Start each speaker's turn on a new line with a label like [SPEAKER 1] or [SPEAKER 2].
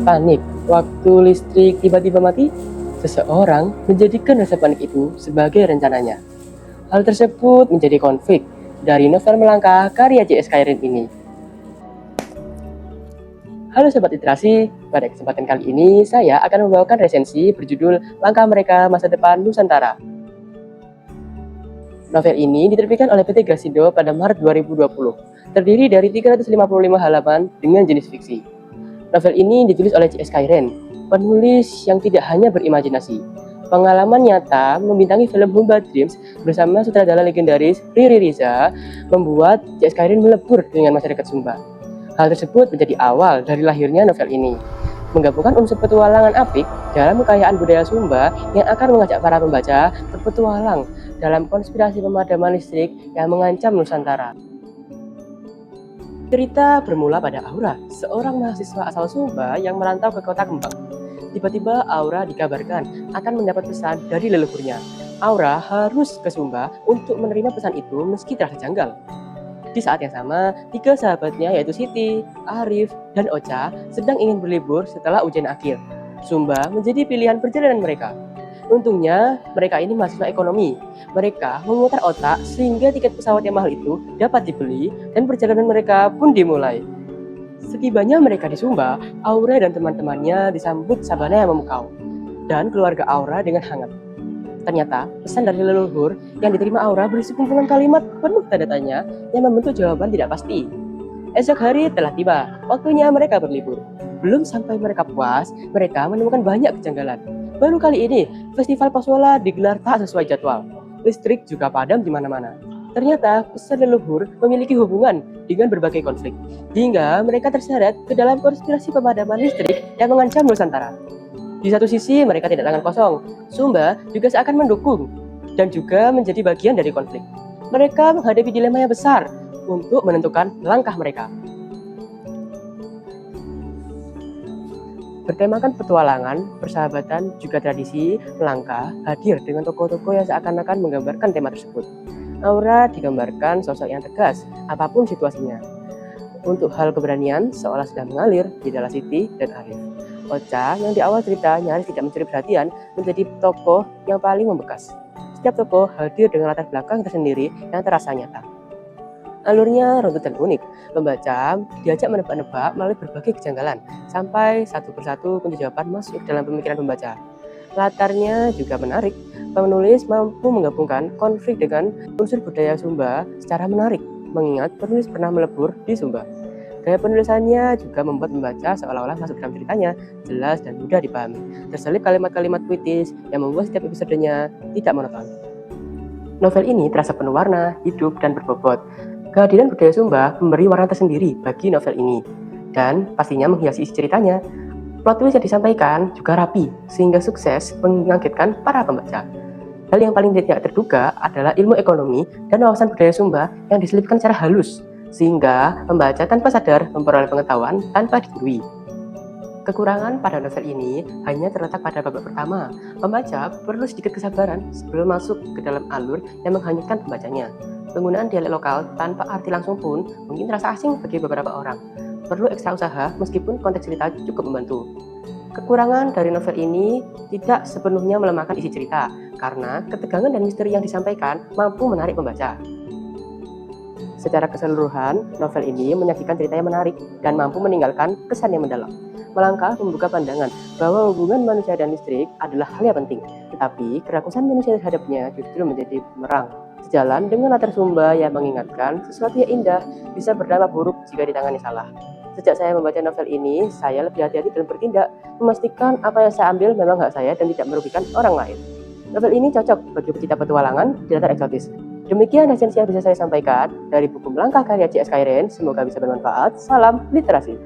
[SPEAKER 1] Panik waktu listrik tiba-tiba mati, seseorang menjadikan rasa panik itu sebagai rencananya. Hal tersebut menjadi konflik dari novel Melangkah karya J.S. Kairin ini. Halo Sobat Literasi, pada kesempatan kali ini saya akan membawakan resensi berjudul Langkah Mereka Masa Depan Nusantara. Novel ini diterbitkan oleh PT Grasindo pada Maret 2020, terdiri dari 355 halaman dengan jenis fiksi. Novel ini ditulis oleh J.S. Kairin, penulis yang tidak hanya berimajinasi. Pengalaman nyata membintangi film Humba Dreams bersama sutradara legendaris Riri Riza membuat J.S. Kairin melebur dengan masyarakat Sumba. Hal tersebut menjadi awal dari lahirnya novel ini, menggabungkan unsur petualangan apik dalam kekayaan budaya Sumba yang akan mengajak para pembaca berpetualang dalam konspirasi pemadaman listrik yang mengancam Nusantara. Cerita bermula pada Aura, seorang mahasiswa asal Sumba yang merantau ke kota Kembang. Tiba-tiba Aura dikabarkan akan mendapat pesan dari leluhurnya. Aura harus ke Sumba untuk menerima pesan itu meski terasa janggal. Di saat yang sama, tiga sahabatnya yaitu Siti, Arif, dan Ocha sedang ingin berlibur setelah ujian akhir. Sumba menjadi pilihan perjalanan mereka. Untungnya, mereka ini mahasiswa ekonomi. Mereka memutar otak sehingga tiket pesawat yang mahal itu dapat dibeli dan perjalanan mereka pun dimulai. Setibanya mereka di Sumba, Aura dan teman-temannya disambut sabana yang memukau dan keluarga Aura dengan hangat. Ternyata, pesan dari leluhur yang diterima Aura berisi kumpulan kalimat penuh tanda tanya yang membentuk jawaban tidak pasti. Esok hari telah tiba, waktunya mereka berlibur. Belum sampai mereka puas, mereka menemukan banyak kejanggalan. Baru kali ini, festival Pasola digelar tak sesuai jadwal. Listrik juga padam di mana-mana. Ternyata, pesan leluhur memiliki hubungan dengan berbagai konflik, hingga mereka terseret ke dalam konspirasi pemadaman listrik yang mengancam Nusantara. Di satu sisi, mereka tidak tangan kosong. Sumba juga seakan mendukung dan juga menjadi bagian dari konflik. Mereka menghadapi dilema yang besar untuk menentukan langkah mereka. Bertemakan petualangan, persahabatan, juga tradisi, Melangkah hadir dengan tokoh-tokoh yang seakan-akan menggambarkan tema tersebut. Aura digambarkan sosok yang tegas, apapun situasinya. Untuk hal keberanian, seolah sedang mengalir di dalam Siti dan Arif. Ocha yang di awal cerita nyaris tidak mencuri perhatian menjadi tokoh yang paling membekas. Setiap tokoh hadir dengan latar belakang tersendiri yang terasa nyata. Alurnya runtut dan unik. Pembaca diajak menebak-nebak melalui berbagai kejanggalan sampai satu persatu kunci jawaban masuk dalam pemikiran pembaca. Latarnya juga menarik. Penulis mampu menggabungkan konflik dengan unsur budaya Sumba secara menarik, mengingat penulis pernah melebur di Sumba. Gaya penulisannya juga membuat pembaca seolah-olah masuk dalam ceritanya, jelas dan mudah dipahami. Terselip kalimat-kalimat puitis yang membuat setiap episodenya tidak monoton. Novel ini terasa penuh warna, hidup, dan berbobot. Kehadiran budaya Sumba memberi warna tersendiri bagi novel ini, dan pastinya menghiasi isi ceritanya. Plot twist yang disampaikan juga rapi, sehingga sukses mengagetkan para pembaca. Hal yang paling tidak terduga adalah ilmu ekonomi dan wawasan budaya Sumba yang diselipkan secara halus, sehingga pembaca tanpa sadar memperoleh pengetahuan tanpa digurui. Kekurangan pada novel ini hanya terletak pada babak pertama. Pembaca perlu sedikit kesabaran sebelum masuk ke dalam alur yang menghanyutkan pembacanya. Penggunaan dialek lokal tanpa arti langsung pun mungkin terasa asing bagi beberapa orang. Perlu ekstra usaha meskipun konteks cerita cukup membantu. Kekurangan dari novel ini tidak sepenuhnya melemahkan isi cerita, karena ketegangan dan misteri yang disampaikan mampu menarik pembaca. Secara keseluruhan, novel ini menyajikan cerita yang menarik dan mampu meninggalkan kesan yang mendalam. Melangkah membuka pandangan bahwa hubungan manusia dan listrik adalah hal yang penting, tetapi kerakusan manusia terhadapnya justru menjadi bumerang. Sejalan dengan latar Sumba yang mengingatkan sesuatu yang indah bisa berdampak buruk jika ditangani salah. Sejak saya membaca novel ini, saya lebih hati-hati dalam bertindak, memastikan apa yang saya ambil memang hak saya dan tidak merugikan orang lain. Novel ini cocok bagi pecinta petualangan di latar eksotis. Demikian resensi yang bisa saya sampaikan dari buku Melangkah karya J.S. Kairin. Semoga bisa bermanfaat. Salam literasi.